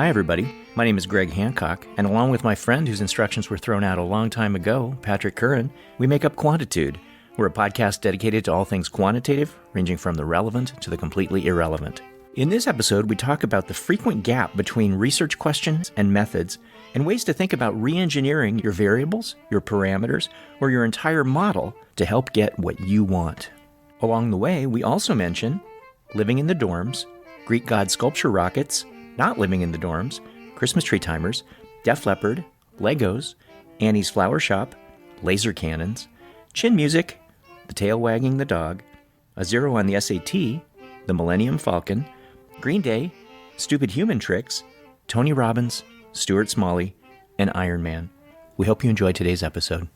Hi, everybody. My name is Greg Hancock, and along with my friend whose instructions were thrown out a long time ago, Patrick Curran, we make up Quantitude. We're a podcast dedicated to all things quantitative, ranging from the relevant to the completely irrelevant. In this episode, we talk about the frequent gap between research questions and methods, and ways to think about reengineering your variables, your parameters, or your entire model to help get what you want. Along the way, we also mention living in the dorms, Greek god sculpture rockets, not living in the dorms, Christmas tree timers, Def Leppard, Legos, Annie's Flower Shop, laser cannons, chin music, the tail wagging the dog, a 0 on the SAT, the Millennium Falcon, Greenday, stupid human tricks, Tony Robbins, Stuart Smalley, and Iron Man. We hope you enjoyed today's episode.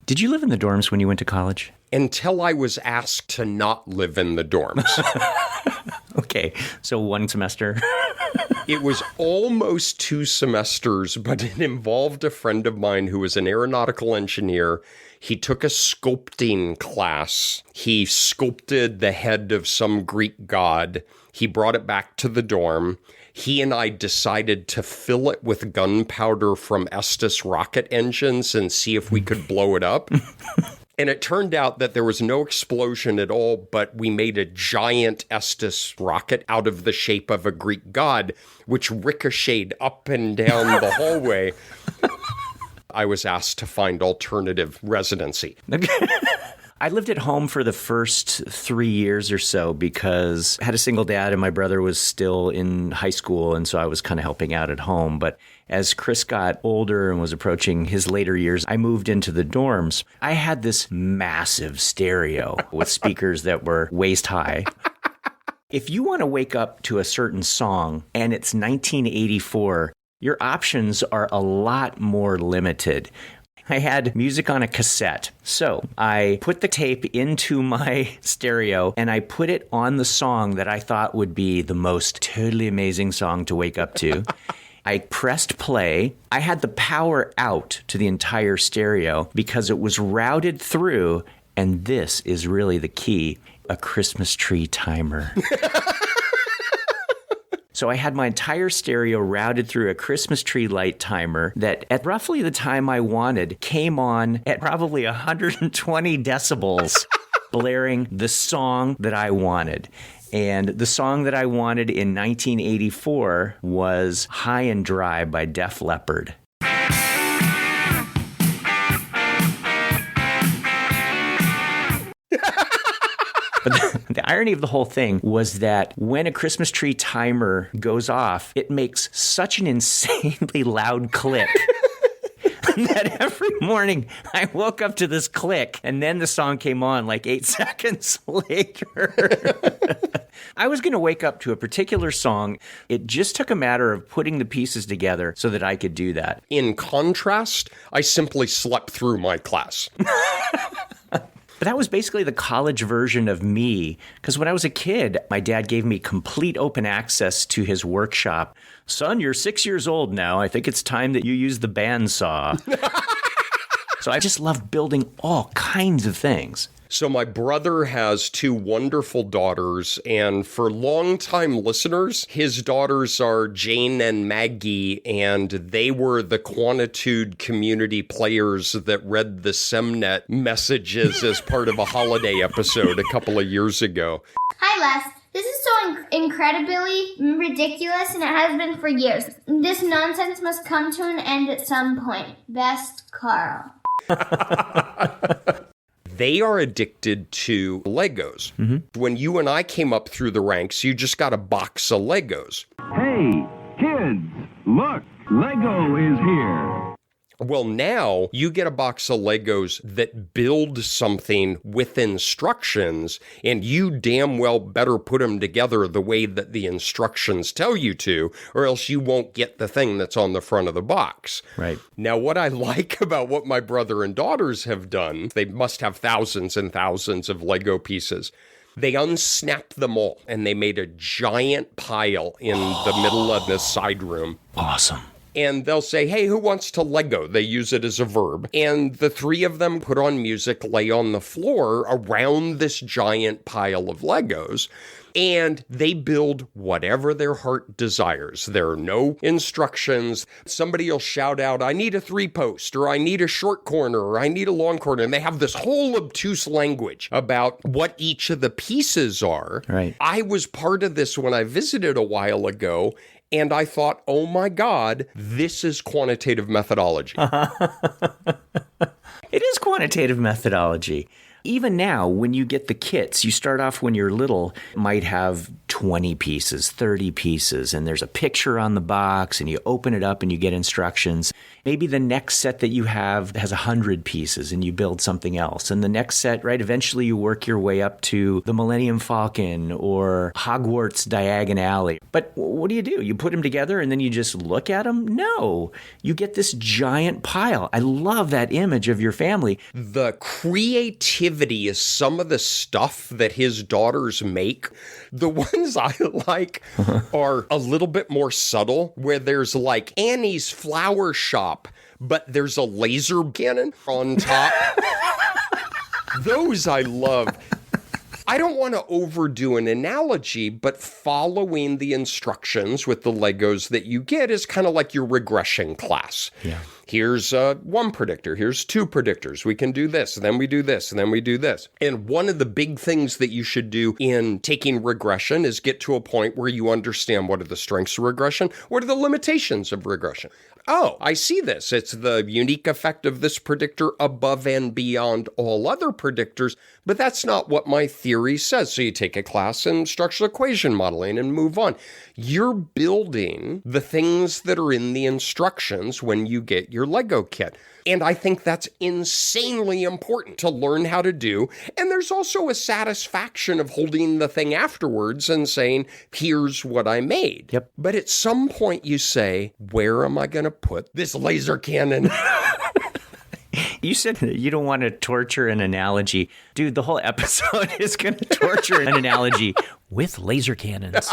Did you live in the dorms when you went to college? Until I was asked to not live in the dorms. Okay, so one semester. It was almost 2 semesters, but it involved a friend of mine who was an aeronautical engineer. He took a sculpting class. He sculpted the head of some Greek god. He brought it back to the dorm. He and I decided to fill it with gunpowder from Estes rocket engines and see if we could blow it up. And it turned out that there was no explosion at all, but we made a giant Estes rocket out of the shape of a Greek god, which ricocheted up and down the hallway. I was asked to find alternative residency. I lived at home for the first 3 years or so because I had a single dad and my brother was still in high school, and so I was kind of helping out at home. But as Chris got older and was approaching his later years, I moved into the dorms. I had this massive stereo with speakers that were waist high. If you want to wake up to a certain song and it's 1984, your options are a lot more limited. I had music on a cassette. So I put the tape into my stereo and I put it on the song that I thought would be the most totally amazing song to wake up to. I pressed play. I had the power out to the entire stereo because it was routed through, and this is really the key, a Christmas tree timer. So I had my entire stereo routed through a Christmas tree light timer that at roughly the time I wanted came on at probably 120 decibels, blaring the song that I wanted. And the song that I wanted in 1984 was High and Dry by Def Leppard. But the irony of the whole thing was that when a Christmas tree timer goes off, it makes such an insanely loud click that every morning I woke up to this click, and then the song came on like 8 seconds later. I was going to wake up to a particular song. It just took a matter of putting the pieces together so that I could do that. In contrast, I simply slept through my class. But that was basically the college version of me, because when I was a kid, my dad gave me complete open access to his workshop. Son, you're 6 years old now. I think it's time that you use the bandsaw. So I just love building all kinds of things. So my brother has 2 wonderful daughters, and for longtime listeners, his daughters are Jane and Maggie, and they were the Quantitude community players that read the Semnet messages as part of a holiday episode a couple of years ago. Hi, Les. This is so incredibly ridiculous, and it has been for years. This nonsense must come to an end at some point. Best, Carl. They are addicted to Legos. Mm-hmm. When you and I came up through the ranks, you just got a box of Legos. Hey, kids, look, Lego is here. Well, now you get a box of Legos that build something with instructions, and you damn well better put them together the way that the instructions tell you to, or else you won't get the thing that's on the front of the box. Right. Now, what I like about what my brother and daughters have done, they must have thousands and thousands of Lego pieces. They unsnapped them all, and they made a giant pile in the middle of the side room. Awesome. And they'll say, hey, who wants to Lego? They use it as a verb. And the three of them put on music, lay on the floor around this giant pile of Legos. And they build whatever their heart desires. There are no instructions. Somebody will shout out, I need a 3-post, or I need a short corner, or I need a long corner. And they have this whole obtuse language about what each of the pieces are. Right. I was part of this when I visited a while ago, and I thought, oh my God, this is quantitative methodology. It is quantitative methodology. Even now, when you get the kits, you start off when you're little, might have 20 pieces, 30 pieces, and there's a picture on the box, and you open it up and you get instructions. Maybe the next set that you have has 100 pieces and you build something else. And the next set, right, eventually you work your way up to the Millennium Falcon or Hogwarts Diagon Alley. But what do? You put them together and then you just look at them? No, you get this giant pile. I love that image of your family. The creativity is some of the stuff that his daughters make. The ones I like are a little bit more subtle, where there's like Annie's flower shop, but there's a laser cannon on top. Those I love. I don't want to overdo an analogy, but following the instructions with the Legos that you get is kind of like your regression class. Yeah. Here's one predictor. Here's two predictors. We can do this, and then we do this, and then we do this. And one of the big things that you should do in taking regression is get to a point where you understand what are the strengths of regression, what are the limitations of regression. Oh, I see this. It's the unique effect of this predictor above and beyond all other predictors, but that's not what my theory says. So you take a class in structural equation modeling and move on. You're building the things that are in the instructions when you get your Lego kit. And I think that's insanely important to learn how to do. And there's also a satisfaction of holding the thing afterwards and saying, here's what I made. Yep. But at some point you say, where am I going to put this laser cannon? You said that you don't want to torture an analogy. Dude, the whole episode is going to torture an analogy with laser cannons.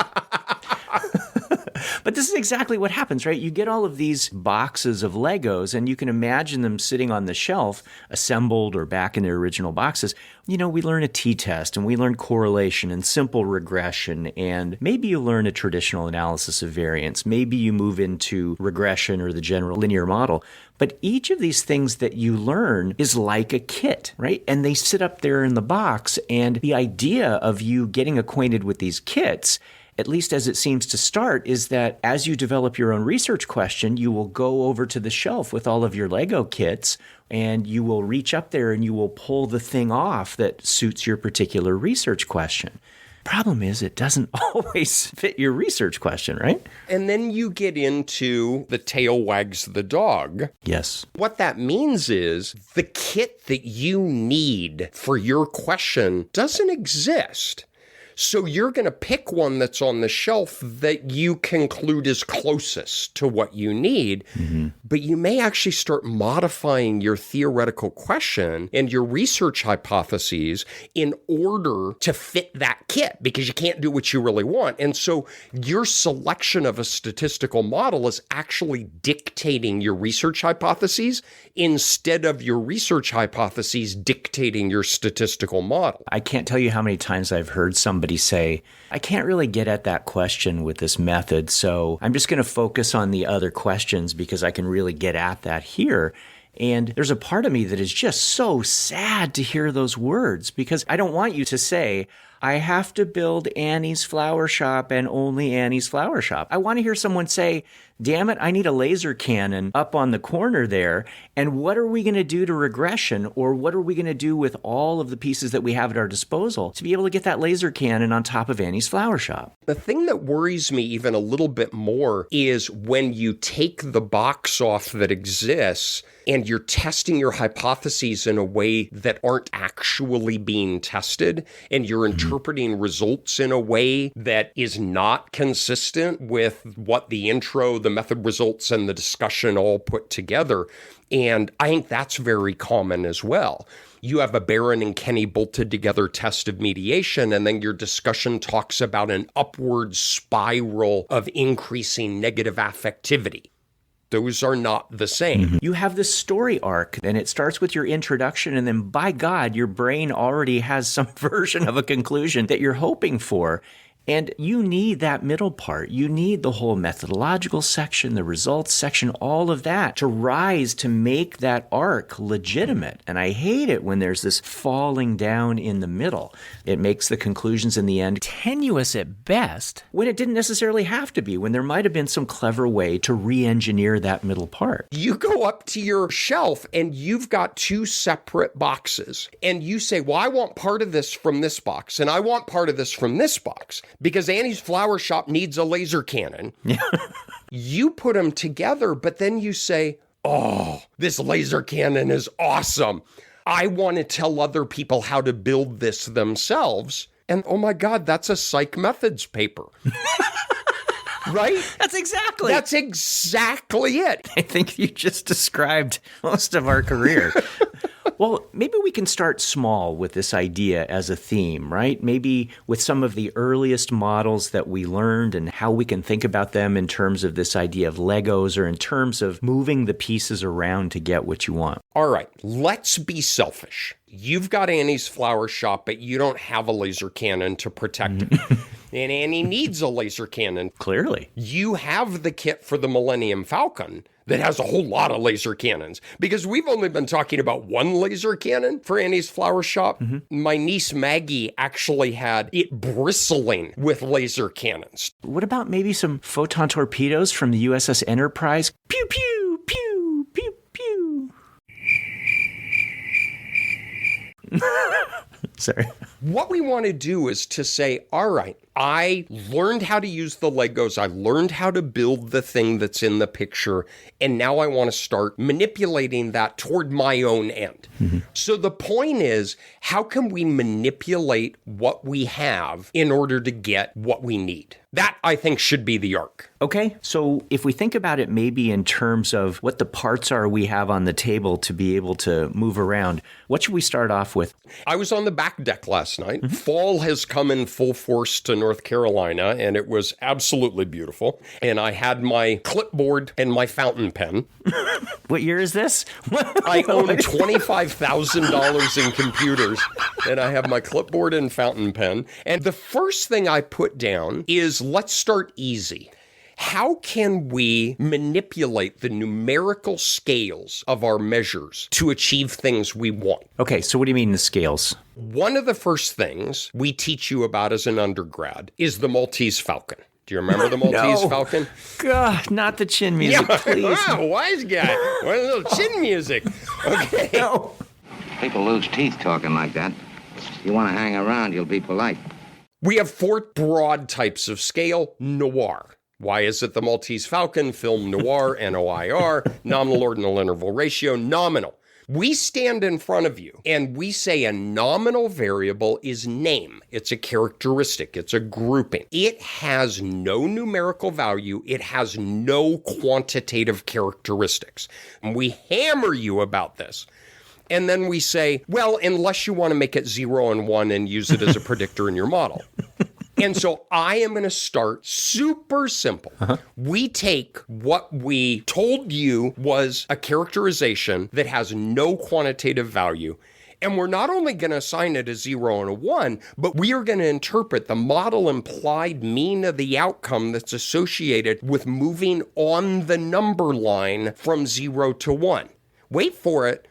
But this is exactly what happens, right? You get all of these boxes of Legos, and you can imagine them sitting on the shelf, assembled or back in their original boxes. You know, we learn a t-test, and we learn correlation and simple regression, and maybe you learn a traditional analysis of variance. Maybe you move into regression or the general linear model. But each of these things that you learn is like a kit, right? And they sit up there in the box, and the idea of you getting acquainted with these kits, at least as it seems to start, is that as you develop your own research question, you will go over to the shelf with all of your Lego kits, and you will reach up there and you will pull the thing off that suits your particular research question. Problem is, it doesn't always fit your research question, right? And then you get into the tail wags the dog. Yes. What that means is the kit that you need for your question doesn't exist. So you're going to pick one that's on the shelf that you conclude is closest to what you need, but you may actually start modifying your theoretical question and your research hypotheses in order to fit that kit, because you can't do what you really want. And so your selection of a statistical model is actually dictating your research hypotheses instead of your research hypotheses dictating your statistical model. I can't tell you how many times I've heard somebody say, I can't really get at that question with this method, so I'm just going to focus on the other questions because I can really get at that here. And there's a part of me that is just so sad to hear those words, because I don't want you to say, I have to build Annie's flower shop and only Annie's flower shop. I want to hear someone say, damn it, I need a laser cannon up on the corner there. And what are we going to do to regression? Or what are we going to do with all of the pieces that we have at our disposal to be able to get that laser cannon on top of Annie's flower shop? The thing that worries me even a little bit more is when you take the box off that exists and you're testing your hypotheses in a way that aren't actually being tested, and you're interpreting results in a way that is not consistent with what the intro, the method results, and the discussion all put together. And I think that's very common as well. You have a Barron and Kenny bolted together test of mediation, and then your discussion talks about an upward spiral of increasing negative affectivity. Those are not the same. You have this story arc, and it starts with your introduction, and then by God, your brain already has some version of a conclusion that you're hoping for. And you need that middle part. You need the whole methodological section, the results section, all of that to rise to make that arc legitimate. And I hate it when there's this falling down in the middle. It makes the conclusions in the end tenuous at best, when it didn't necessarily have to be, when there might have been some clever way to re-engineer that middle part. You go up to your shelf and you've got two separate boxes. And you say, well, I want part of this from this box, and I want part of this from this box, because Annie's Flower Shop needs a laser cannon. You put them together, but then you say, oh, this laser cannon is awesome. I want to tell other people how to build this themselves. And oh my God, that's a psych methods paper. Right? That's exactly it. I think you just described most of our career. Well, maybe we can start small with this idea as a theme, right? Maybe with some of the earliest models that we learned and how we can think about them in terms of this idea of Legos or in terms of moving the pieces around to get what you want. All right, let's be selfish. You've got Annie's Flower Shop, but you don't have a laser cannon to protect it. And Annie needs a laser cannon. Clearly. You have the kit for the Millennium Falcon that has a whole lot of laser cannons, because we've only been talking about one laser cannon for Annie's Flower Shop. My niece Maggie actually had it bristling with laser cannons. What about maybe some photon torpedoes from the USS Enterprise? Pew, pew, pew, pew, pew. Sorry. What we want to do is to say, all right, I learned how to use the Legos. I learned how to build the thing that's in the picture. And now I want to start manipulating that toward my own end. So the point is, how can we manipulate what we have in order to get what we need? That, I think, should be the arc. Okay, so if we think about it maybe in terms of what the parts are we have on the table to be able to move around, what should we start off with? I was on the back deck last night. Fall has come in full force to North Carolina, and it was absolutely beautiful. And I had my clipboard and my fountain pen. What year is this? I own $25,000 in computers, and I have my clipboard and fountain pen. And the first thing I put down is, let's start easy. How can we manipulate the numerical scales of our measures to achieve things we want? Okay, so what do you mean the scales? One of the first things we teach you about as an undergrad is the Maltese Falcon. Do you remember the Maltese Falcon? God, not the chin music, please. Wise guy. One little chin music. Okay. No. People lose teeth talking like that. You want to hang around, you'll be polite. We have four broad types of scale. Noir. Why is it the Maltese Falcon? Film noir, NOIR, nominal ordinal interval ratio, nominal. We stand in front of you and we say a nominal variable is name. It's a characteristic. It's a grouping. It has no numerical value. It has no quantitative characteristics. And we hammer you about this. And then we say, well, unless you want to make it 0 and 1 and use it as a predictor in your model. And so I am going to start super simple. We take what we told you was a characterization that has no quantitative value, and we're not only going to assign it a 0 and a 1, but we are going to interpret the model implied mean of the outcome that's associated with moving on the number line from 0 to 1. Wait for it.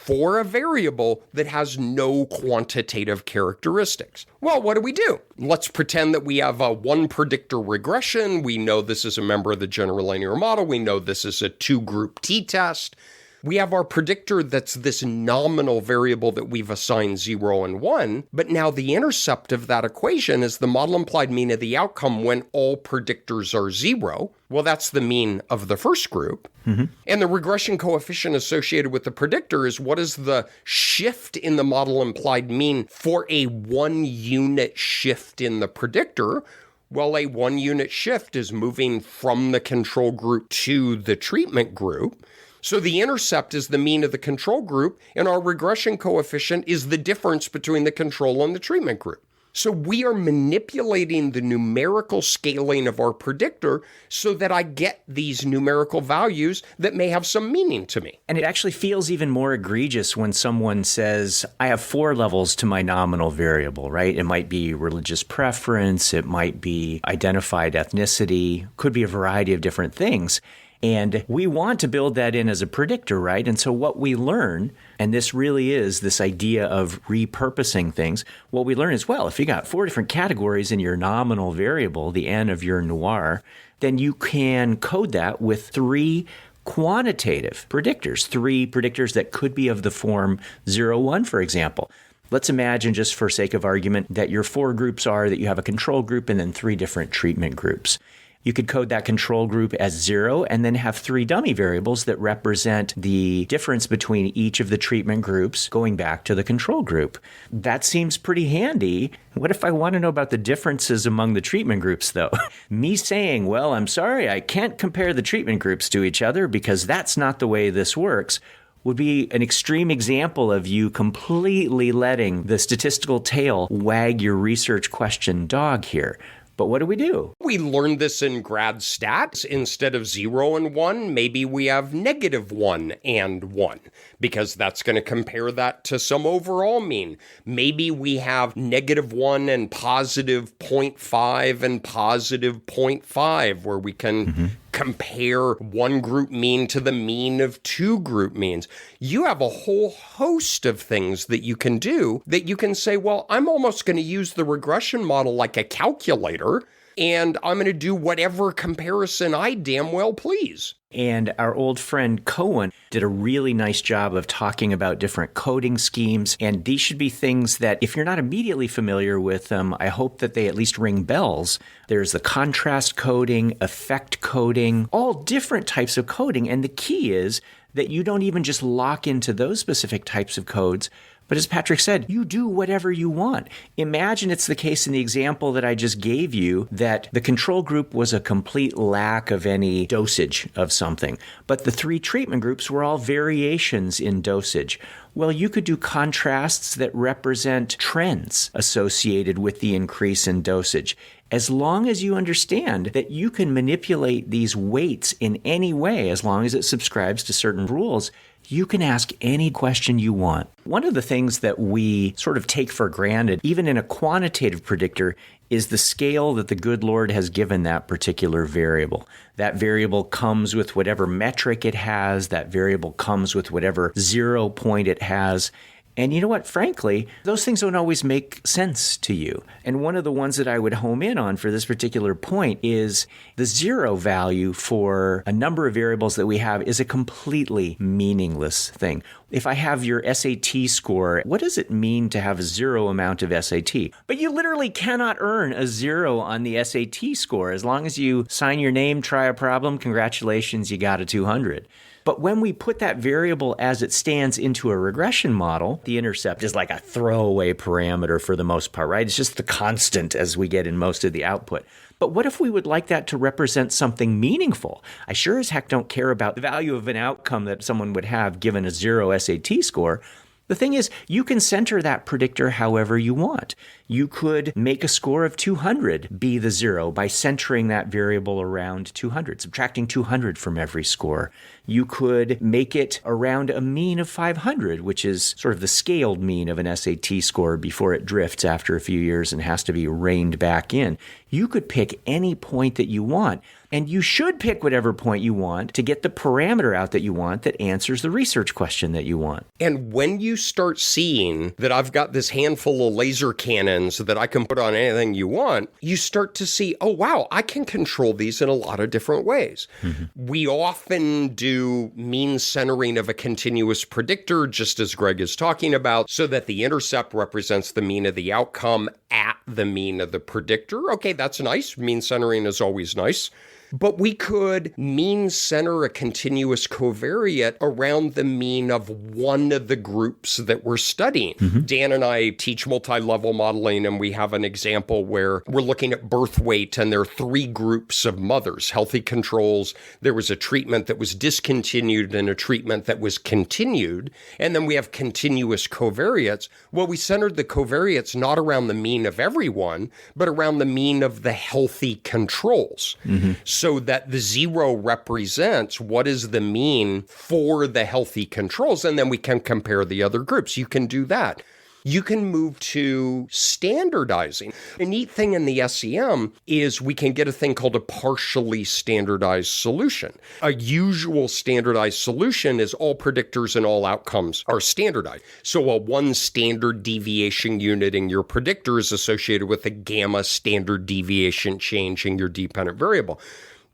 For a variable that has no quantitative characteristics. Well, what do? Let's pretend that we have a one predictor regression. We know this is a member of the general linear model. We know this is a two-group t-test. We have our predictor that's this nominal variable that we've assigned 0 and 1, but now the intercept of that equation is the model implied mean of the outcome when all predictors are 0. Well, that's the mean of the first group. And the regression coefficient associated with the predictor is what is the shift in the model implied mean for a 1 unit shift in the predictor. Well, a 1 unit shift is moving from the control group to the treatment group. So the intercept is the mean of the control group, and our regression coefficient is the difference between the control and the treatment group. So we are manipulating the numerical scaling of our predictor so that I get these numerical values that may have some meaning to me. And it actually feels even more egregious when someone says, I have 4 levels to my nominal variable, right? It might be religious preference, it might be identified ethnicity, could be a variety of different things. And we want to build that in as a predictor, right? And so what we learn, and this really is this idea of repurposing things, what we learn is, well, if you got 4 different categories in your nominal variable, the n of your noir, then you can code that with 3 quantitative predictors, 3 predictors that could be of the form 0, 1, for example. Let's imagine, just for sake of argument, that your 4 groups are that you have a control group and then 3 different treatment groups. You could code that control group as 0 and then have 3 dummy variables that represent the difference between each of the treatment groups going back to the control group. That seems pretty handy. What if I want to know about the differences among the treatment groups, though? Me saying, well, I'm sorry, I can't compare the treatment groups to each other because that's not the way this works, would be an extreme example of you completely letting the statistical tail wag your research question dog here. But what do? We learned this in grad stats. Instead of 0 and 1, maybe we have -1 and 1, because that's going to compare that to some overall mean. Maybe we have -1 and positive 0.5 and positive 0.5, where we can compare one group mean to the mean of 2 group means. You have a whole host of things that you can do that you can say, well, I'm almost going to use the regression model like a calculator, and I'm going to do whatever comparison I damn well please. And our old friend Cohen did a really nice job of talking about different coding schemes. And these should be things that, if you're not immediately familiar with them, I hope that they at least ring bells. There's the contrast coding, effect coding, all different types of coding. And the key is that you don't even just lock into those specific types of codes, but as Patrick said, you do whatever you want. Imagine it's the case in the example that I just gave you that the control group was a complete lack of any dosage of something, but the 3 treatment groups were all variations in dosage. Well, you could do contrasts that represent trends associated with the increase in dosage. As long as you understand that you can manipulate these weights in any way, as long as it subscribes to certain rules, you can ask any question you want. One of the things that we sort of take for granted, even in a quantitative predictor, is the scale that the good Lord has given that particular variable. That variable comes with whatever metric it has. That variable comes with whatever 0 point it has. And you know what? Frankly, those things don't always make sense to you. And one of the ones that I would home in on for this particular point is the 0 value for a number of variables that we have is a completely meaningless thing. If I have your SAT score, what does it mean to have a 0 amount of SAT? But you literally cannot earn a 0 on the SAT score. As long as you sign your name, try a problem, congratulations, you got a 200. But when we put that variable as it stands into a regression model, the intercept is like a throwaway parameter for the most part, right? It's just the constant as we get in most of the output. But what if we would like that to represent something meaningful? I sure as heck don't care about the value of an outcome that someone would have given a 0 SAT score. The thing is, you can center that predictor however you want. You could make a score of 200 be the 0 by centering that variable around 200, subtracting 200 from every score. You could make it around a mean of 500, which is sort of the scaled mean of an SAT score before it drifts after a few years and has to be reined back in. You could pick any point that you want. And you should pick whatever point you want to get the parameter out that you want that answers the research question that you want. And when you start seeing that I've got this handful of laser cannons that I can put on anything you want, you start to see, oh, wow, I can control these in a lot of different ways. Mm-hmm. We often do mean centering of a continuous predictor, just as Greg is talking about, so that the intercept represents the mean of the outcome at the mean of the predictor. Okay, that's nice. Mean centering is always nice. But we could mean center a continuous covariate around the mean of one of the groups that we're studying. Dan and I teach multi-level modeling, and we have an example where we're looking at birth weight, and there are 3 groups of mothers, healthy controls. There was a treatment that was discontinued and a treatment that was continued. And then we have continuous covariates. Well, we centered the covariates not around the mean of everyone, but around the mean of the healthy controls. So that the 0 represents what is the mean for the healthy controls. And then we can compare the other groups. You can do that. You can move to standardizing. A neat thing in the SEM is we can get a thing called a partially standardized solution. A usual standardized solution is all predictors and all outcomes are standardized. So a 1 standard deviation unit in your predictor is associated with a gamma standard deviation change in your dependent variable.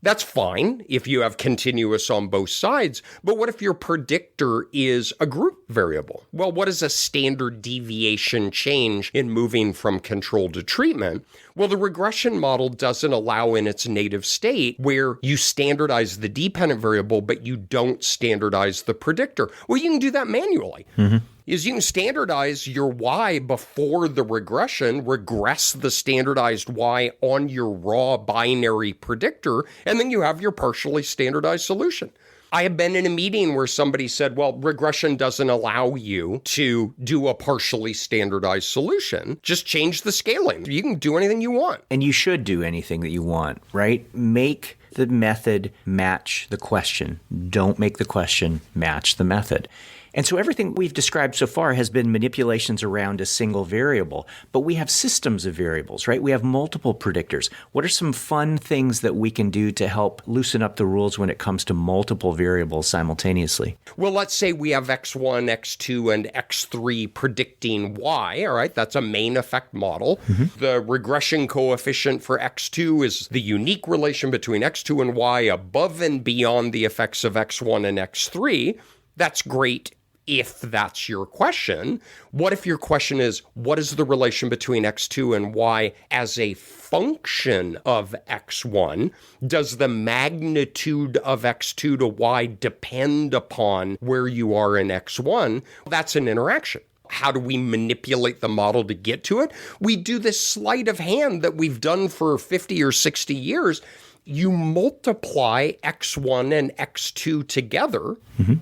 That's fine if you have continuous on both sides, but what if your predictor is a group variable? Well, what is a standard deviation change in moving from control to treatment? Well, the regression model doesn't allow in its native state where you standardize the dependent variable, but you don't standardize the predictor. Well, you can do that manually. Is you can standardize your Y before the regression, regress the standardized Y on your raw binary predictor, and then you have your partially standardized solution. I have been in a meeting where somebody said, well, regression doesn't allow you to do a partially standardized solution. Just change the scaling. You can do anything you want. And you should do anything that you want, right? Make the method match the question. Don't make the question match the method. And so everything we've described so far has been manipulations around a single variable, but we have systems of variables, right? We have multiple predictors. What are some fun things that we can do to help loosen up the rules when it comes to multiple variables simultaneously? Well, let's say we have X1, X2, and X3 predicting Y, all right? That's a main effect model. The regression coefficient for X2 is the unique relation between X2 and Y above and beyond the effects of X1 and X3. That's great if that's your question. What if your question is, what is the relation between X2 and Y as a function of X1? Does the magnitude of X2 to Y depend upon where you are in X1? That's an interaction. How do we manipulate the model to get to it? We do this sleight of hand that we've done for 50 or 60 years. You multiply X1 and X2 together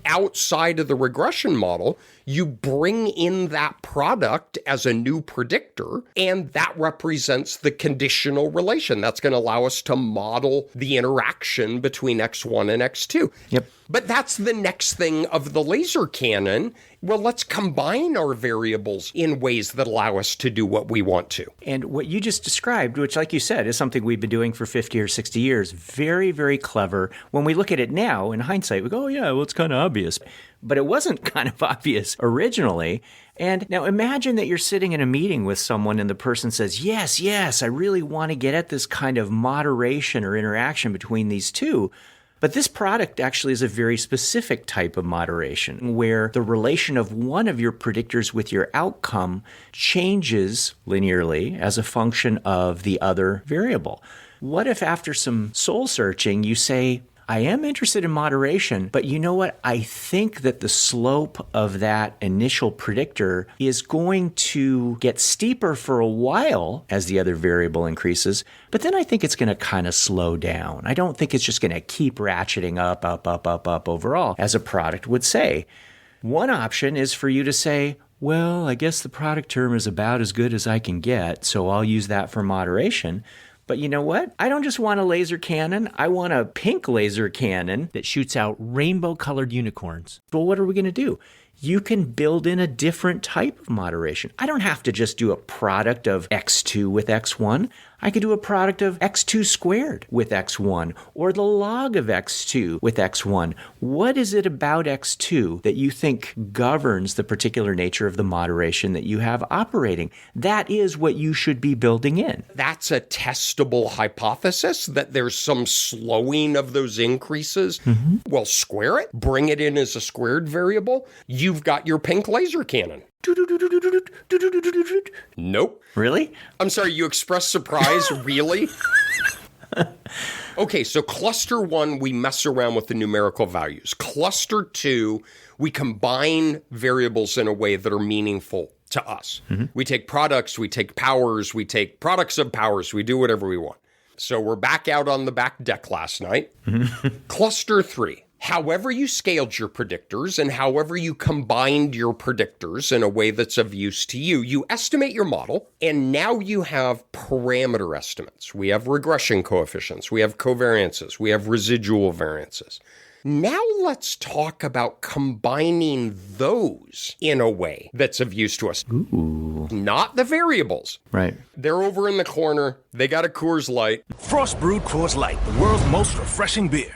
outside of the regression model. You bring in that product as a new predictor, and that represents the conditional relation. That's going to allow us to model the interaction between X1 and X2. Yep. But that's the next thing of the laser cannon. Well, let's combine our variables in ways that allow us to do what we want to. And what you just described, which, like you said, is something we've been doing for 50 or 60 years, very, very clever. When we look at it now, in hindsight, we go, oh, yeah, well, it's kind of obvious. But it wasn't kind of obvious originally. And now imagine that you're sitting in a meeting with someone and the person says, yes, I really want to get at this kind of moderation or interaction between these two. But this product actually is a very specific type of moderation where the relation of one of your predictors with your outcome changes linearly as a function of the other variable. What if after some soul searching you say, I am interested in moderation, but you know what? I think that the slope of that initial predictor is going to get steeper for a while as the other variable increases, but then I think it's going to kind of slow down. I don't think it's just going to keep ratcheting up overall, as a product would say. One option is for you to say, well, I guess the product term is about as good as I can get, so I'll use that for moderation. But you know what? I don't just want a laser cannon. I want a pink laser cannon that shoots out rainbow-colored unicorns. Well, what are we going to do? You can build in a different type of moderation. I don't have to just do a product of X2 with X1. I could do a product of X2 squared with X1 or the log of X2 with X1. What is it about X2 that you think governs the particular nature of the moderation that you have operating? That is what you should be building in. That's a testable hypothesis that there's some slowing of those increases. Well, square it, bring it in as a squared variable. You've got your pink laser cannon. Nope. Really? I'm sorry, you expressed surprise? Really? Okay, so cluster 1, we mess around with the numerical values. Cluster 2, we combine variables in a way that are meaningful to us. We take products, we take powers, we take products of powers, we do whatever we want. So we're back out on the back deck last night. Cluster 3. However you scaled your predictors and however you combined your predictors in a way that's of use to you, you estimate your model, and now you have parameter estimates. We have regression coefficients, we have covariances, we have residual variances. Now let's talk about combining those in a way that's of use to us. Ooh. Not the variables. Right. They're over in the corner. They got a Coors Light. Frost brewed Coors Light, the world's most refreshing beer.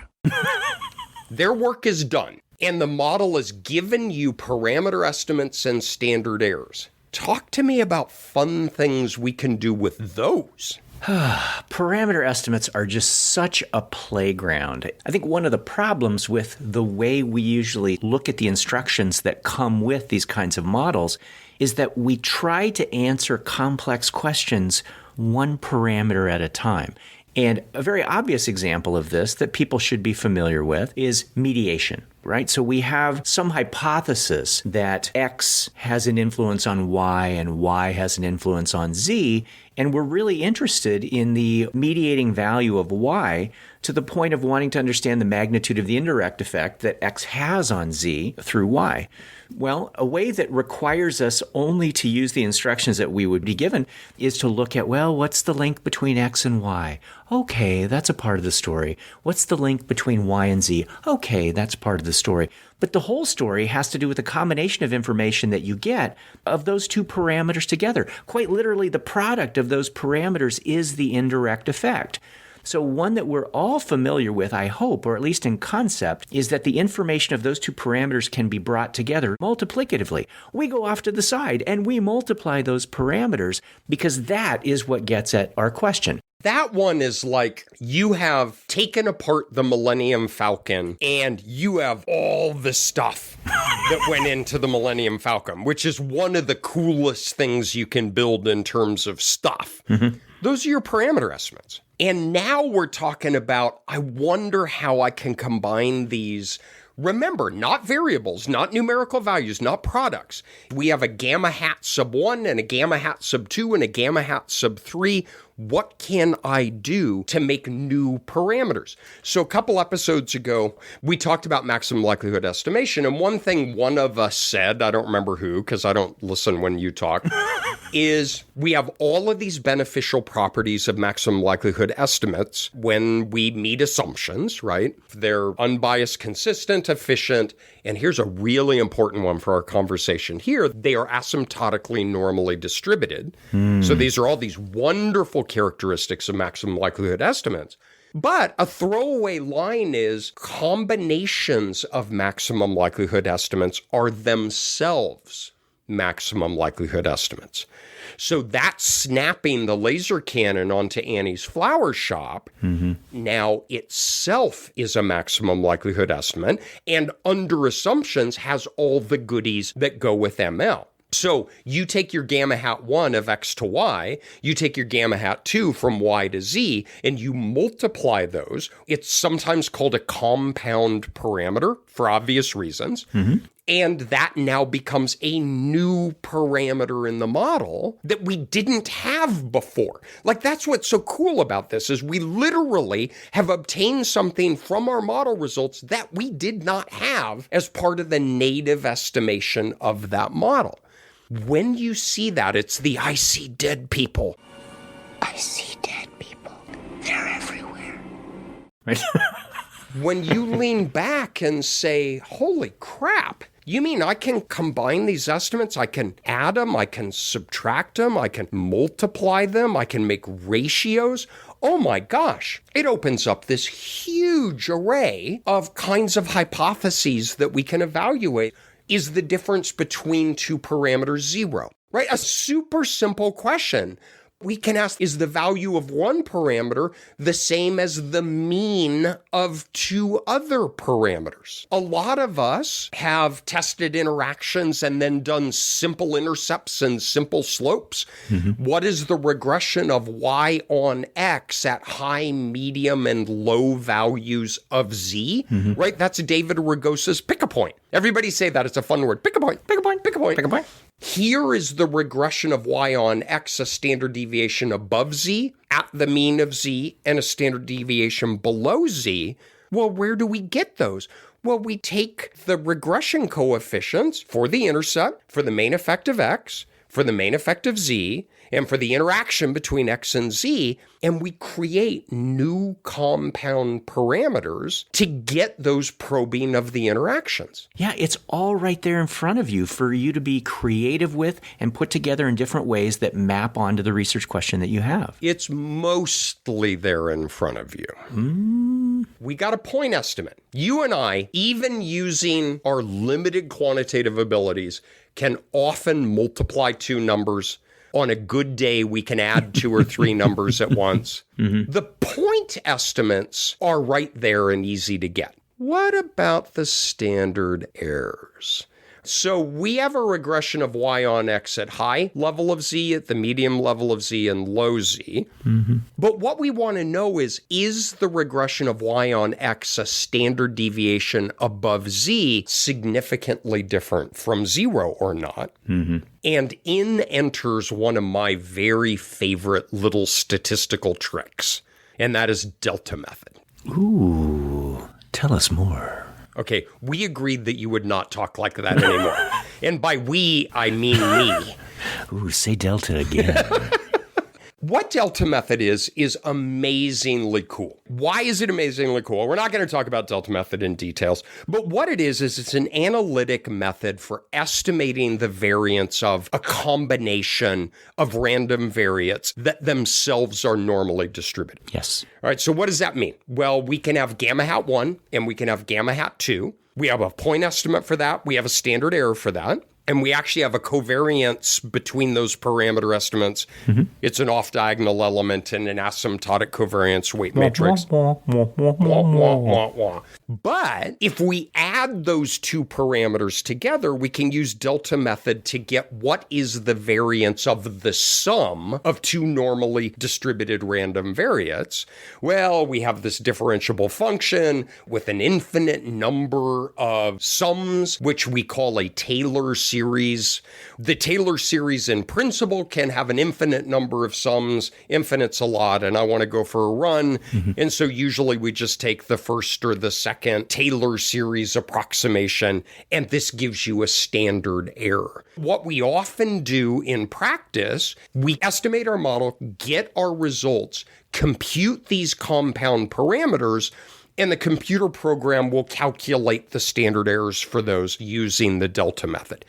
Their work is done, and the model has given you parameter estimates and standard errors. Talk to me about fun things we can do with those. Parameter estimates are just such a playground. I think one of the problems with the way we usually look at the instructions that come with these kinds of models is that we try to answer complex questions one parameter at a time. And a very obvious example of this that people should be familiar with is mediation, right? So we have some hypothesis that X has an influence on Y and Y has an influence on Z, and we're really interested in the mediating value of Y to the point of wanting to understand the magnitude of the indirect effect that X has on Z through Y. Well, a way that requires us only to use the instructions that we would be given is to look at, well, what's the link between X and Y? Okay, that's a part of the story. What's the link between Y and Z? Okay, that's part of the story. But the whole story has to do with the combination of information that you get of those two parameters together. Quite literally, the product of those parameters is the indirect effect. So one that we're all familiar with, I hope, or at least in concept, is that the information of those two parameters can be brought together multiplicatively. We go off to the side and we multiply those parameters because that is what gets at our question. That one is like you have taken apart the Millennium Falcon and you have all the stuff that went into the Millennium Falcon, which is one of the coolest things you can build in terms of stuff. Those are your parameter estimates. And now we're talking about, I wonder how I can combine these. Remember, not variables, not numerical values, not products. We have a gamma hat sub 1 and a gamma hat sub 2 and a gamma hat sub 3. What can I do to make new parameters? So a couple episodes ago, we talked about maximum likelihood estimation. And one thing one of us said, I don't remember who, because I don't listen when you talk, is we have all of these beneficial properties of maximum likelihood estimates when we meet assumptions, right? They're unbiased, consistent, efficient. And here's a really important one for our conversation here. They are asymptotically normally distributed. So these are all these wonderful characteristics of maximum likelihood estimates. But a throwaway line is combinations of maximum likelihood estimates are themselves maximum likelihood estimates. So that's snapping the laser cannon onto Annie's flower shop. Now itself is a maximum likelihood estimate, and under assumptions has all the goodies that go with ML. So you take your gamma hat 1 of X to Y, you take your gamma hat 2 from Y to Z, and you multiply those. It's sometimes called a compound parameter for obvious reasons. And that now becomes a new parameter in the model that we didn't have before. Like, that's what's so cool about this is we literally have obtained something from our model results that we did not have as part of the native estimation of that model. When you see that, it's the I see dead people. I see dead people. They're everywhere. Right? When you lean back and say, holy crap, you mean I can combine these estimates? I can add them, I can subtract them, I can multiply them, I can make ratios. Oh my gosh, it opens up this huge array of kinds of hypotheses that we can evaluate. Is the difference between two parameters 0? Right? A super simple question, We can ask, is the value of one parameter the same as the mean of two other parameters? A lot of us have tested interactions and then done simple intercepts and simple slopes. What is the regression of y on x at high, medium, and low values of z? Right? That's David Rugosa's pick a point. Everybody say that. It's a fun word. Pick a point, pick a point, pick a point, pick a point. Here is the regression of y on x, a standard deviation above z, at the mean of z, and a standard deviation below z. Well, where do we get those? Well, we take the regression coefficients for the intercept, for the main effect of x, for the main effect of z, and for the interaction between x and z, and we create new compound parameters to get those probing of the interactions. Yeah, it's all right there in front of you for you to be creative with and put together in different ways that map onto the research question that you have. It's mostly there in front of you. We got a point estimate. You and I, even using our limited quantitative abilities, can often multiply two numbers. On a good day, we can add 2 or 3 numbers at once. The point estimates are right there and easy to get. What about the standard errors? So we have a regression of y on x at high level of z, at the medium level of z, and low z. But what we want to know is the regression of y on x a standard deviation above z significantly different from 0 or not? And in enters one of my very favorite little statistical tricks, and that is delta method. Ooh, tell us more. Okay, we agreed that you would not talk like that anymore. And by we, I mean me. Ooh, say delta again. What delta method is amazingly cool. Why is it amazingly cool? We're not going to talk about delta method in details, but what it is it's an analytic method for estimating the variance of a combination of random variates that themselves are normally distributed. Yes. All right, so what does that mean? Well, we can have gamma hat 1 and we can have gamma hat 2. We have a point estimate for that. We have a standard error for that. And we actually have a covariance between those parameter estimates. It's an off-diagonal element and an asymptotic covariance weight matrix. But if we add those two parameters together, we can use delta method to get what is the variance of the sum of two normally distributed random variates. Well, we have this differentiable function with an infinite number of sums, which we call a Taylor series. The Taylor series in principle can have an infinite number of sums. Infinite's a lot, and I want to go for a run. And so usually we just take the first or the second Taylor series approximation, and this gives you a standard error. What we often do in practice, we estimate our model, get our results, compute these compound parameters, and the computer program will calculate the standard errors for those using the delta method.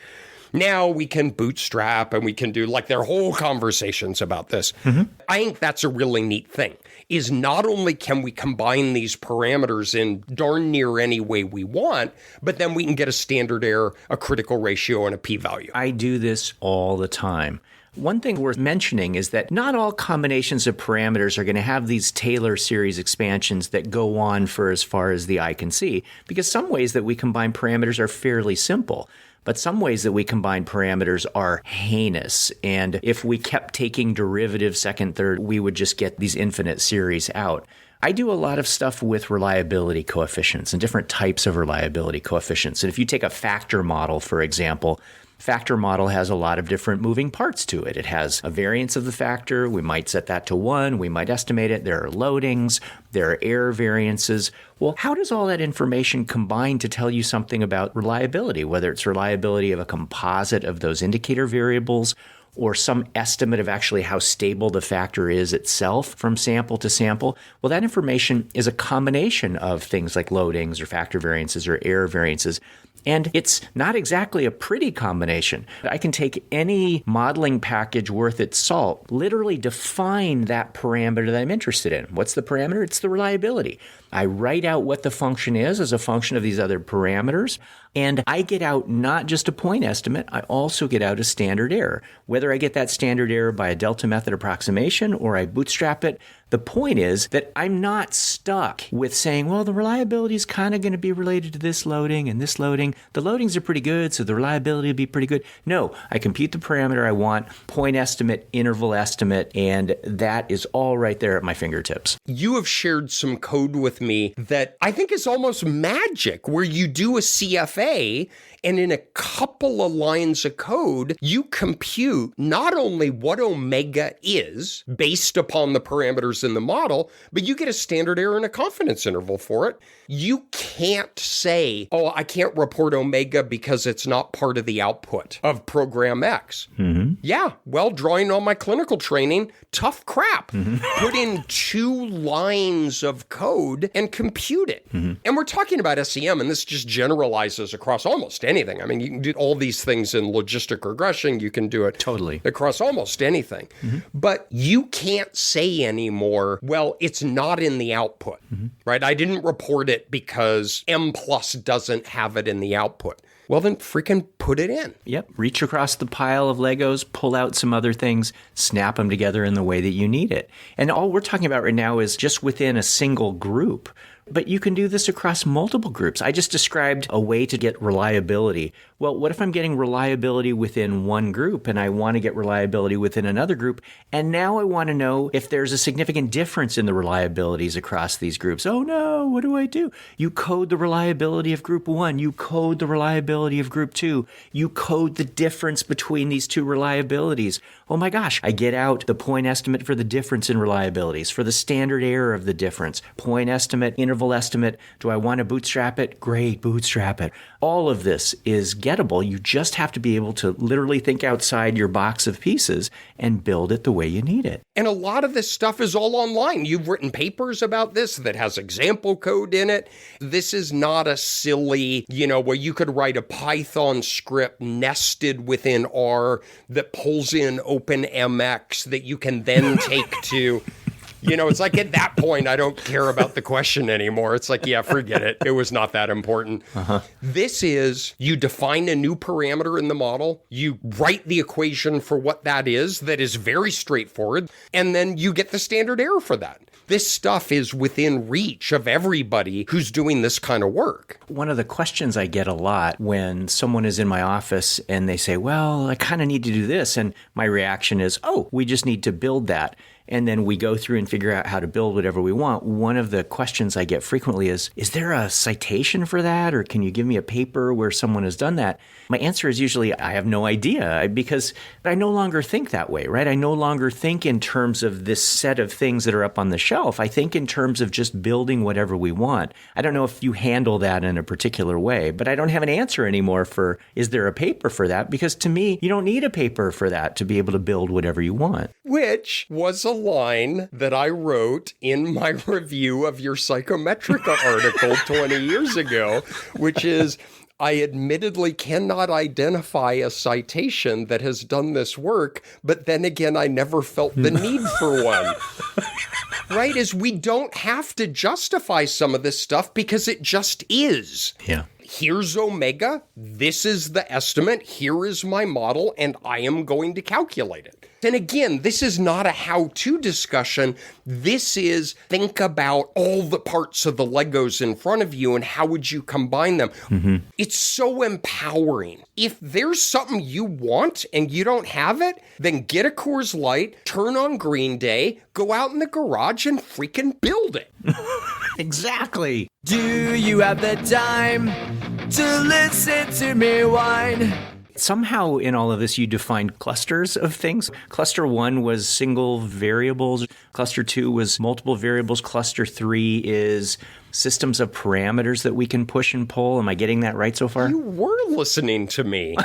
Now we can bootstrap and we can do like their whole conversations about this. I think that's a really neat thing, is not only can we combine these parameters in darn near any way we want, but then we can get a standard error, a critical ratio, and a p-value. I do this all the time. One thing worth mentioning is that not all combinations of parameters are going to have these Taylor series expansions that go on for as far as the eye can see, because some ways that we combine parameters are fairly simple. But some ways that we combine parameters are heinous. And if we kept taking derivative second, third, we would just get these infinite series out. I do a lot of stuff with reliability coefficients and different types of reliability coefficients. And if you take a factor model, for example, factor model has a lot of different moving parts to it. It has a variance of the factor. We might set that to 1. We might estimate it. There are loadings. There are error variances. Well, how does all that information combine to tell you something about reliability, whether it's reliability of a composite of those indicator variables or some estimate of actually how stable the factor is itself from sample to sample? Well, that information is a combination of things like loadings or factor variances or error variances. And it's not exactly a pretty combination. I can take any modeling package worth its salt, literally define that parameter that I'm interested in. What's the parameter? It's the reliability. I write out what the function is as a function of these other parameters, and I get out not just a point estimate, I also get out a standard error. Whether I get that standard error by a delta method approximation or I bootstrap it, the point is that I'm not stuck with saying, well, the reliability is kind of going to be related to this loading and this loading. The loadings are pretty good, so the reliability will be pretty good. No, I compute the parameter I want, point estimate, interval estimate, and that is all right there at my fingertips. You have shared some code with me that I think is almost magic, where you do a CFA and in a couple of lines of code, you compute not only what omega is based upon the parameters in the model, but you get a standard error and a confidence interval for it. You can't say, oh, I can't report omega because it's not part of the output of program X. Mm-hmm. Yeah, well, drawing on my clinical training, tough crap. Mm-hmm. Put in 2 lines of code and compute it. Mm-hmm. And we're talking about SEM, and this just generalizes across almost anything. I mean, you can do all these things in logistic regression. You can do it totally across almost anything. Mm-hmm. But you can't say anymore, well, it's not in the output, right? I didn't report it because M+ doesn't have it in the output. Well, then freaking put it in. Yep. Reach across the pile of Legos, pull out some other things, snap them together in the way that you need it. And all we're talking about right now is just within a single group. But you can do this across multiple groups. I just described a way to get reliability. Well, what if I'm getting reliability within one group and I want to get reliability within another group? And now I want to know if there's a significant difference in the reliabilities across these groups. Oh no, what do? You code the reliability of group 1. You code the reliability of group 2. You code the difference between these 2 reliabilities. Oh my gosh, I get out the point estimate for the difference in reliabilities, for the standard error of the difference, point estimate, interval estimate. Do I want to bootstrap it? Great, bootstrap it. All of this is gettable. You just have to be able to literally think outside your box of pieces and build it the way you need it. And a lot of this stuff is all online. You've written papers about this that has example code in it. This is not a silly, where you could write a Python script nested within R that pulls in OpenMX that you can then take to... it's like at that point, I don't care about the question anymore. It's like, yeah, forget it. It was not that important. This is, you define a new parameter in the model, you write the equation for what that is very straightforward, and then you get the standard error for that. This stuff is within reach of everybody who's doing this kind of work. One of the questions I get a lot when someone is in my office and they say, well, I kind of need to do this. And my reaction is, oh, we just need to build that. And then we go through and figure out how to build whatever we want. One of the questions I get frequently is there a citation for that? Or can you give me a paper where someone has done that? My answer is usually, I have no idea, because I no longer think that way, right? I no longer think in terms of this set of things that are up on the shelf. I think in terms of just building whatever we want. I don't know if you handle that in a particular way, but I don't have an answer anymore for, is there a paper for that? Because to me, you don't need a paper for that to be able to build whatever you want. Which was a line that I wrote in my review of your Psychometrica article 20 years ago, which is, I admittedly cannot identify a citation that has done this work, but then again, I never felt the need for one. Right? Is we don't have to justify some of this stuff because it just is. Yeah. Here's omega, this is the estimate, here is my model, and I am going to calculate it. And again, this is not a how-to discussion. This is think about all the parts of the Legos in front of you and how would you combine them. Mm-hmm. It's so empowering. If there's something you want and you don't have it, then get a Coors Light, turn on Greenday, go out in the garage and freaking build it. Exactly. Do you have the time to listen to me whine? Somehow in all of this, you defined clusters of things. Cluster 1 was single variables. Cluster 2 was multiple variables. Cluster 3 is systems of parameters that we can push and pull. Am I getting that right so far? You were listening to me.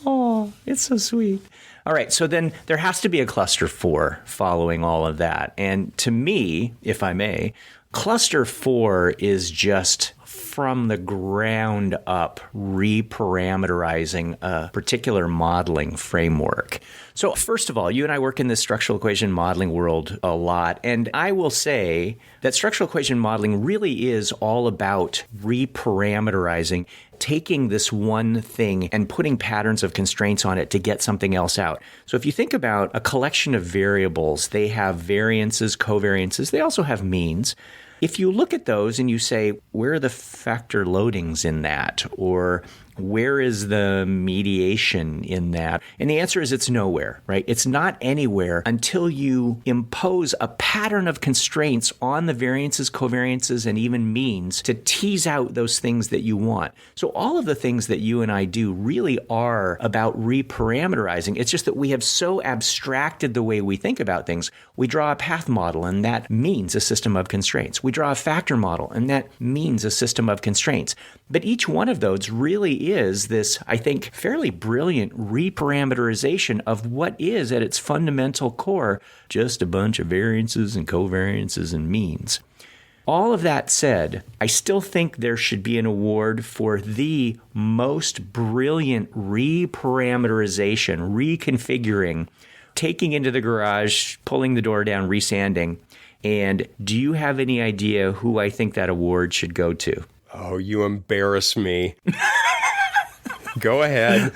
Oh, it's so sweet. All right, so then there has to be a cluster 4 following all of that. And to me, if I may, cluster 4 is just from the ground up reparameterizing a particular modeling framework. So first of all, you and I work in this structural equation modeling world a lot, and I will say that structural equation modeling really is all about reparameterizing, taking this one thing and putting patterns of constraints on it to get something else out. So if you think about a collection of variables, they have variances, covariances, they also have means. If you look at those and you say, where are the factor loadings in that? Or where is the mediation in that? And the answer is it's nowhere, right? It's not anywhere until you impose a pattern of constraints on the variances, covariances, and even means to tease out those things that you want. So all of the things that you and I do really are about reparameterizing. It's just that we have so abstracted the way we think about things. We draw a path model, and that means a system of constraints. We draw a factor model, and that means a system of constraints. But each one of those really is this, I think, fairly brilliant reparameterization of what is at its fundamental core just a bunch of variances and covariances and means. All of that said, I still think there should be an award for the most brilliant reparameterization, reconfiguring, taking into the garage, pulling the door down, resanding. And do you have any idea who I think that award should go to? Oh, you embarrass me. Go ahead.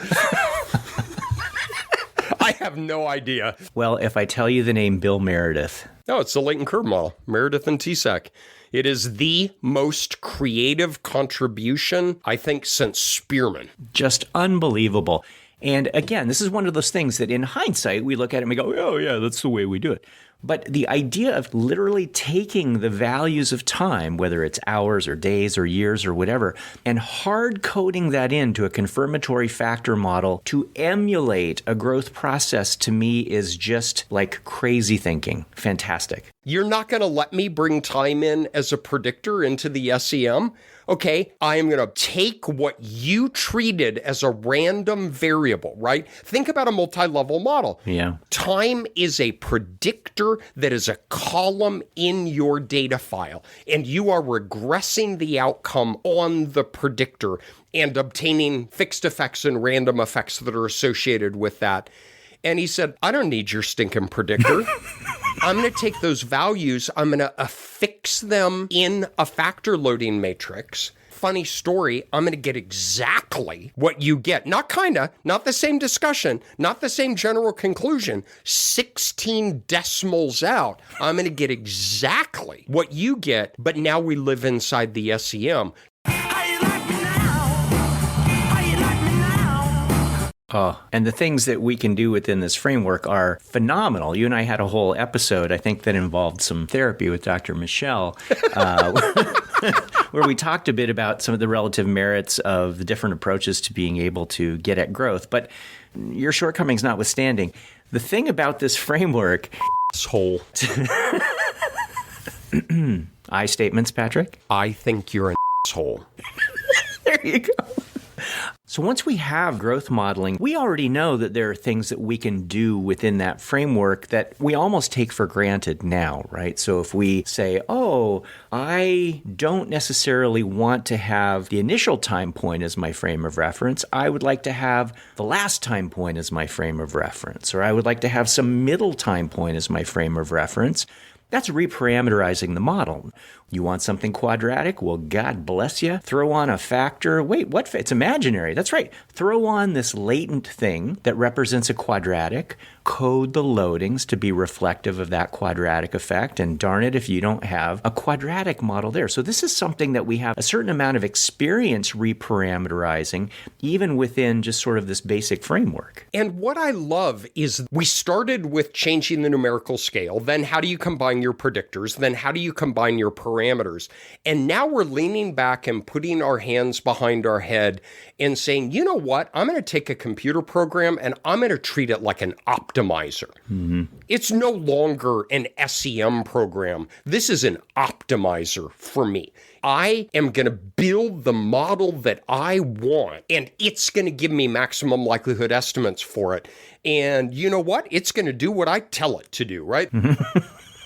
I have no idea. Well, if I tell you the name Bill Meredith. No, it's the latent curve model, Meredith and TSEC. It is the most creative contribution, I think, since Spearman. Just unbelievable. And again, this is one of those things that in hindsight, we look at it and we go, oh, yeah, that's the way we do it. But the idea of literally taking the values of time, whether it's hours or days or years or whatever, and hard coding that into a confirmatory factor model to emulate a growth process, to me is just like crazy thinking. Fantastic. You're not going to let me bring time in as a predictor into the SEM? Okay, I am going to take what you treated as a random variable, right? Think about a multi-level model. Yeah. Time is a predictor that is a column in your data file, and you are regressing the outcome on the predictor and obtaining fixed effects and random effects that are associated with that. And he said, I don't need your stinking predictor. I'm going to take those values, I'm going to affix them in a factor loading matrix. Funny story, I'm going to get exactly what you get. Not kinda, not the same discussion, not the same general conclusion. 16 decimals out, I'm going to get exactly what you get, but now we live inside the SEM. Oh, and the things that we can do within this framework are phenomenal. You and I had a whole episode, I think, that involved some therapy with Dr. Michelle, where we talked a bit about some of the relative merits of the different approaches to being able to get at growth. But your shortcomings notwithstanding, the thing about this framework... Asshole. I statements, Patrick? I think you're an asshole. There you go. So once we have growth modeling, we already know that there are things that we can do within that framework that we almost take for granted now, right? So if we say, oh, I don't necessarily want to have the initial time point as my frame of reference. I would like to have the last time point as my frame of reference, or I would like to have some middle time point as my frame of reference. That's reparameterizing the model. You want something quadratic? Well, God bless you. Throw on a factor. Wait, what? It's imaginary. That's right. Throw on this latent thing that represents a quadratic. Code the loadings to be reflective of that quadratic effect. And darn it if you don't have a quadratic model there. So this is something that we have a certain amount of experience reparameterizing, even within just sort of this basic framework. And what I love is we started with changing the numerical scale. Then how do you combine your predictors? Then how do you combine your parameters? And now we're leaning back and putting our hands behind our head and saying, you know what? I'm going to take a computer program and I'm going to treat it like an optimizer. Mm-hmm. It's no longer an SEM program. This is an optimizer for me. I am going to build the model that I want, and it's going to give me maximum likelihood estimates for it. And you know what? It's going to do what I tell it to do, right?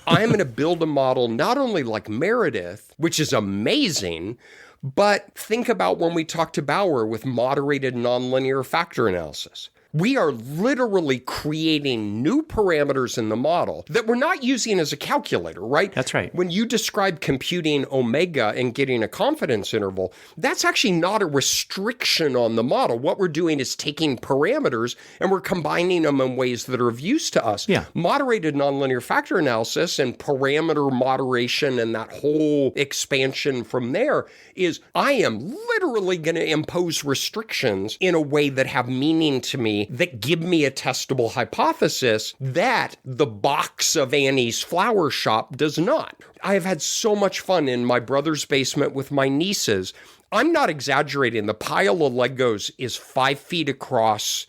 I'm going to build a model not only like Meredith, which is amazing, But think about when we talked to Bauer with moderated nonlinear factor analysis. We are literally creating new parameters in the model that we're not using as a calculator, right? That's right. When you describe computing omega and getting a confidence interval, that's actually not a restriction on the model. What we're doing is taking parameters and we're combining them in ways that are of use to us. Yeah. Moderated nonlinear factor analysis and parameter moderation and that whole expansion from there is I am literally going to impose restrictions in a way that have meaning to me, that give me a testable hypothesis that the box of Annie's flower shop does not. I have had so much fun in my brother's basement with my nieces. I'm not exaggerating. The pile of Legos is 5 feet across.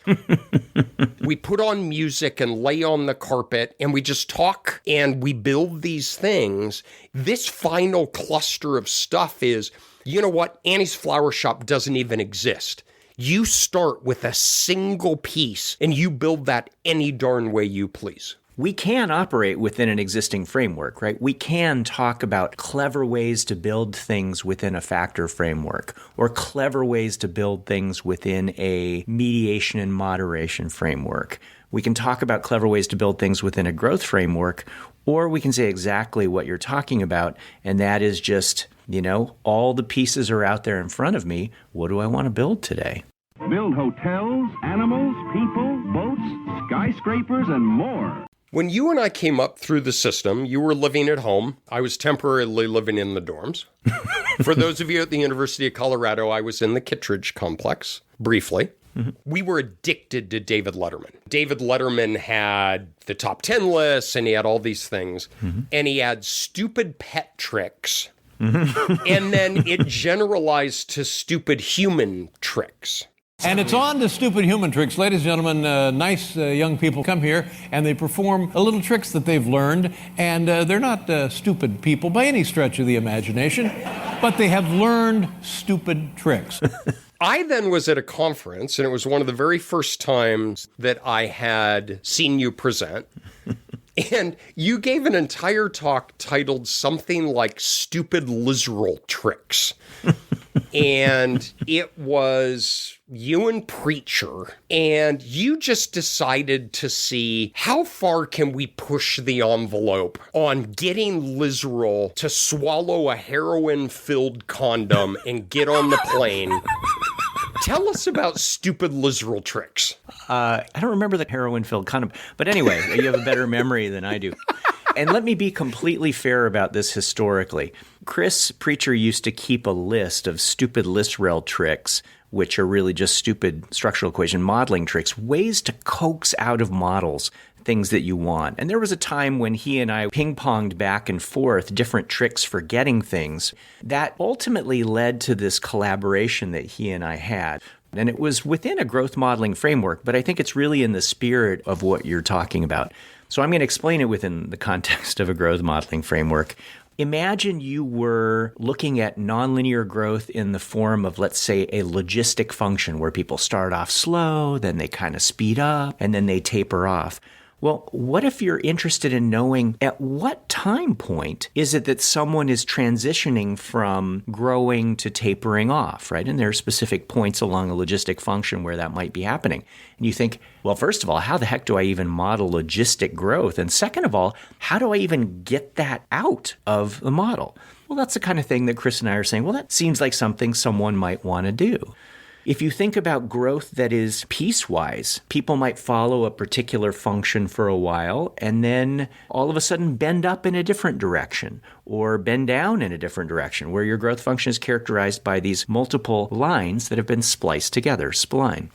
We put on music and lay on the carpet and we just talk and we build these things. This final cluster of stuff is, you know what? Annie's flower shop doesn't even exist. You start with a single piece and you build that any darn way you please. We can operate within an existing framework, right? We can talk about clever ways to build things within a factor framework or clever ways to build things within a mediation and moderation framework. We can talk about clever ways to build things within a growth framework, or we can say exactly what you're talking about, and that is just, all the pieces are out there in front of me. What do I want to build today? Build hotels, animals, people, boats, skyscrapers, and more. When you and I came up through the system, you were living at home. I was temporarily living in the dorms. For those of you at the University of Colorado, I was in the Kittredge complex, briefly. Mm-hmm. We were addicted to David Letterman. David Letterman had the top 10 lists, and he had all these things. Mm-hmm. And he had stupid pet tricks. Mm-hmm. And then it generalized to stupid human tricks. And it's on to stupid human tricks. Ladies and gentlemen, nice young people come here and they perform little tricks that they've learned. And they're not stupid people by any stretch of the imagination, but they have learned stupid tricks. I then was at a conference, and it was one of the very first times that I had seen you present. And you gave an entire talk titled something like Stupid Literal Tricks. And it was you and Preacher, and you just decided to see how far can we push the envelope on getting Literal to swallow a heroin-filled condom and get on the plane. Tell us about Stupid Literal Tricks. I don't remember the heroin-filled condom, but anyway, you have a better memory than I do. And let me be completely fair about this historically. Chris Preacher used to keep a list of stupid literal tricks, which are really just stupid structural equation modeling tricks, ways to coax out of models things that you want. And there was a time when he and I ping-ponged back and forth different tricks for getting things that ultimately led to this collaboration that he and I had. And it was within a growth modeling framework, but I think it's really in the spirit of what you're talking about. So I'm going to explain it within the context of a growth modeling framework. Imagine you were looking at nonlinear growth in the form of, let's say, a logistic function where people start off slow, then they kind of speed up, and then they taper off. Well, what if you're interested in knowing at what time point is it that someone is transitioning from growing to tapering off, right? And there are specific points along a logistic function where that might be happening. And you think, well, first of all, how the heck do I even model logistic growth? And second of all, how do I even get that out of the model? Well, that's the kind of thing that Chris and I are saying, well, that seems like something someone might want to do. If you think about growth that is piecewise, people might follow a particular function for a while and then all of a sudden bend up in a different direction or bend down in a different direction, where your growth function is characterized by these multiple lines that have been spliced together, spline.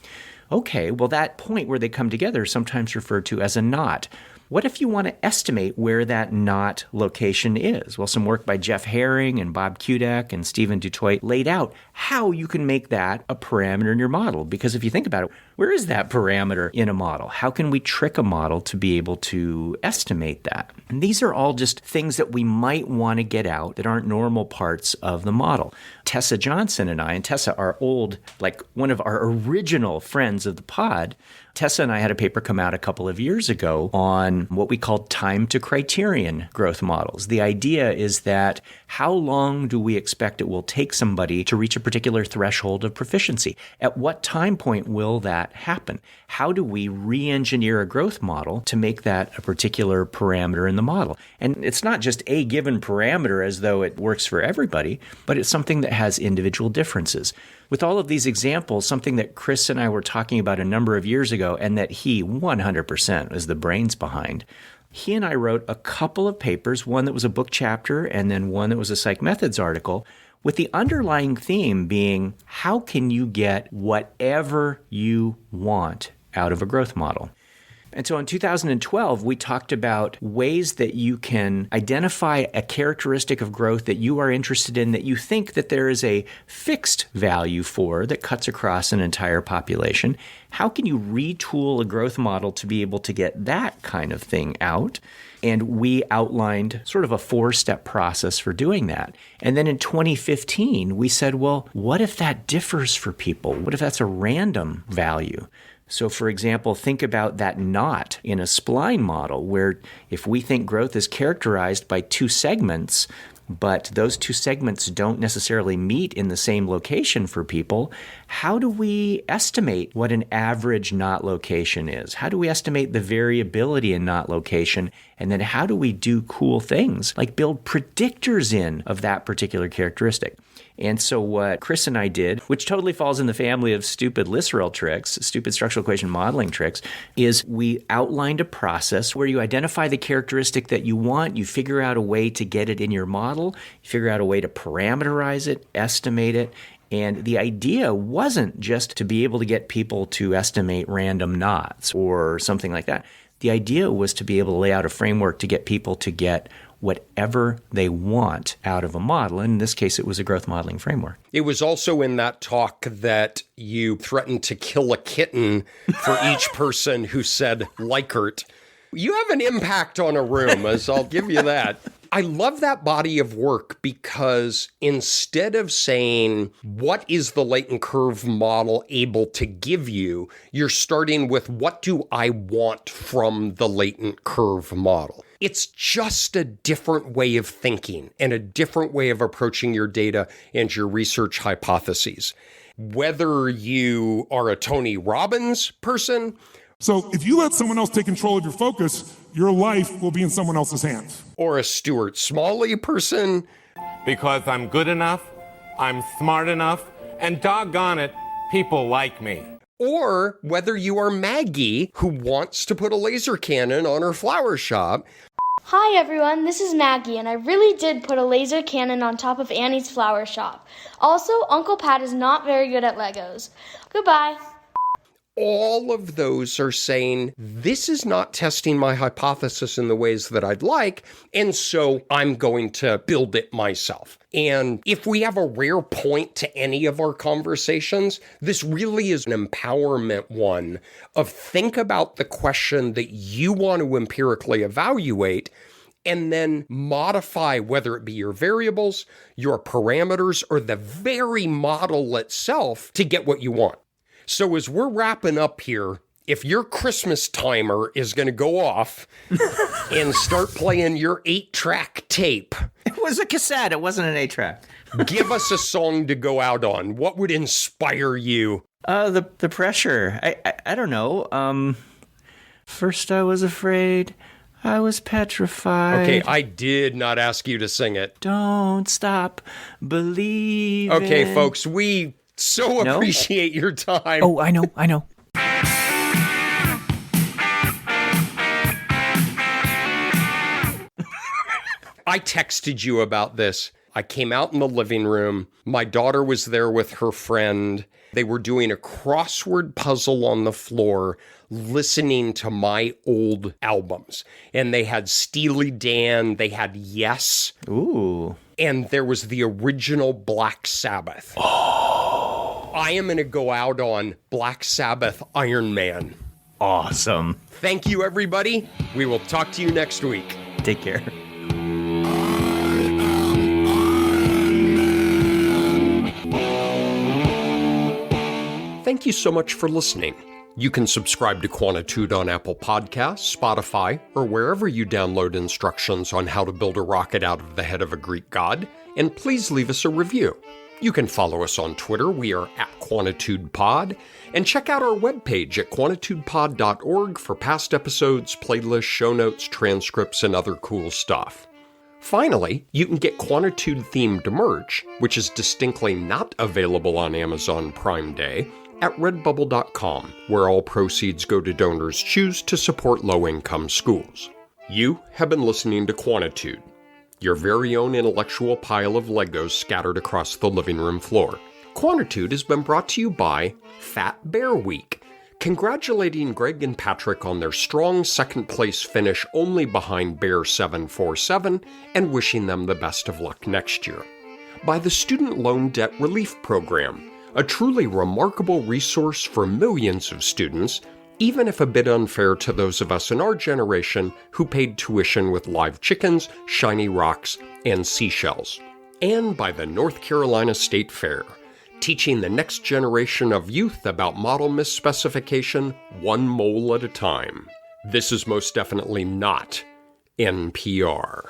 Okay, well, that point where they come together is sometimes referred to as a knot. What if you want to estimate where that knot location is? Well, some work by Jeff Herring and Bob Kudak and Stephen Dutoit laid out how you can make that a parameter in your model. Because if you think about it, where is that parameter in a model? How can we trick a model to be able to estimate that? And these are all just things that we might want to get out that aren't normal parts of the model. Tessa Johnson and I, and Tessa, our old, like one of our original friends of the pod, Tessa and I had a paper come out a couple of years ago on what we call time to criterion growth models. The idea is that how long do we expect it will take somebody to reach a particular threshold of proficiency? At what time point will that happen? How do we re-engineer a growth model to make that a particular parameter in the model? And it's not just a given parameter as though it works for everybody, but it's something that has individual differences. With all of these examples, something that Chris and I were talking about a number of years ago and that he 100% was the brains behind, he and I wrote a couple of papers, one that was a book chapter and then one that was a Psych Methods article, with the underlying theme being, how can you get whatever you want out of a growth model? And so in 2012, we talked about ways that you can identify a characteristic of growth that you are interested in, that you think that there is a fixed value for that cuts across an entire population. How can you retool a growth model to be able to get that kind of thing out? And we outlined sort of a 4-step process for doing that. And then in 2015, we said, well, what if that differs for people? What if that's a random value? So, for example, think about that knot in a spline model where if we think growth is characterized by 2 segments, but those 2 segments don't necessarily meet in the same location for people, how do we estimate what an average knot location is? How do we estimate the variability in knot location? And then how do we do cool things like build predictors in of that particular characteristic? And so what Chris and I did, which totally falls in the family of stupid Lisserel tricks, stupid structural equation modeling tricks, is we outlined a process where you identify the characteristic that you want, you figure out a way to get it in your model, you figure out a way to parameterize it, estimate it. And the idea wasn't just to be able to get people to estimate random knots or something like that. The idea was to be able to lay out a framework to get people to get whatever they want out of a model. And in this case, it was a growth modeling framework. It was also in that talk that you threatened to kill a kitten for each person who said Likert. You have an impact on a room, as I'll give you that. I love that body of work because instead of saying, what is the latent curve model able to give you, you're starting with, what do I want from the latent curve model? It's just a different way of thinking and a different way of approaching your data and your research hypotheses. Whether you are a Tony Robbins person, so if you let someone else take control of your focus, your life will be in someone else's hands. Or a Stuart Smalley person. Because I'm good enough, I'm smart enough, and doggone it, people like me. Or whether you are Maggie, who wants to put a laser cannon on her flower shop. Hi everyone, this is Maggie, and I really did put a laser cannon on top of Annie's flower shop. Also, Uncle Pat is not very good at Legos. Goodbye. All of those are saying, this is not testing my hypothesis in the ways that I'd like, and so I'm going to build it myself. And if we have a rare point to any of our conversations, this really is an empowerment one of think about the question that you want to empirically evaluate and then modify, whether it be your variables, your parameters, or the very model itself to get what you want. So as we're wrapping up here, if your Christmas timer is going to go off and start playing your 8-track tape. It was a cassette. It wasn't an 8-track. Give us a song to go out on. What would inspire you? The pressure. I don't know. First I was afraid. I was petrified. Okay, I did not ask you to sing it. Don't stop believing. Okay, folks, we so appreciate your time. Oh, I know. I texted you about this. I came out in the living room. My daughter was there with her friend. They were doing a crossword puzzle on the floor, listening to my old albums. And they had Steely Dan. They had Yes. Ooh. And there was the original Black Sabbath. Oh. I am going to go out on Black Sabbath Iron Man. Awesome. Thank you, everybody. We will talk to you next week. Take care. Thank you so much for listening. You can subscribe to Quantitude on Apple Podcasts, Spotify, or wherever you download instructions on how to build a rocket out of the head of a Greek god, and please leave us a review. You can follow us on Twitter, we are @QuantitudePod, and check out our webpage at quantitudepod.org for past episodes, playlists, show notes, transcripts, and other cool stuff. Finally, you can get Quantitude-themed merch, which is distinctly not available on Amazon Prime Day, at redbubble.com, where all proceeds go to donors choose to support low-income schools. You have been listening to Quantitude, your very own intellectual pile of Legos scattered across the living room floor. Quantitude has been brought to you by Fat Bear Week, congratulating Greg and Patrick on their strong second-place finish only behind Bear 747 and wishing them the best of luck next year. By the Student Loan Debt Relief Program, a truly remarkable resource for millions of students, even if a bit unfair to those of us in our generation who paid tuition with live chickens, shiny rocks, and seashells. And by the North Carolina State Fair, teaching the next generation of youth about model misspecification one mole at a time. This is most definitely not NPR.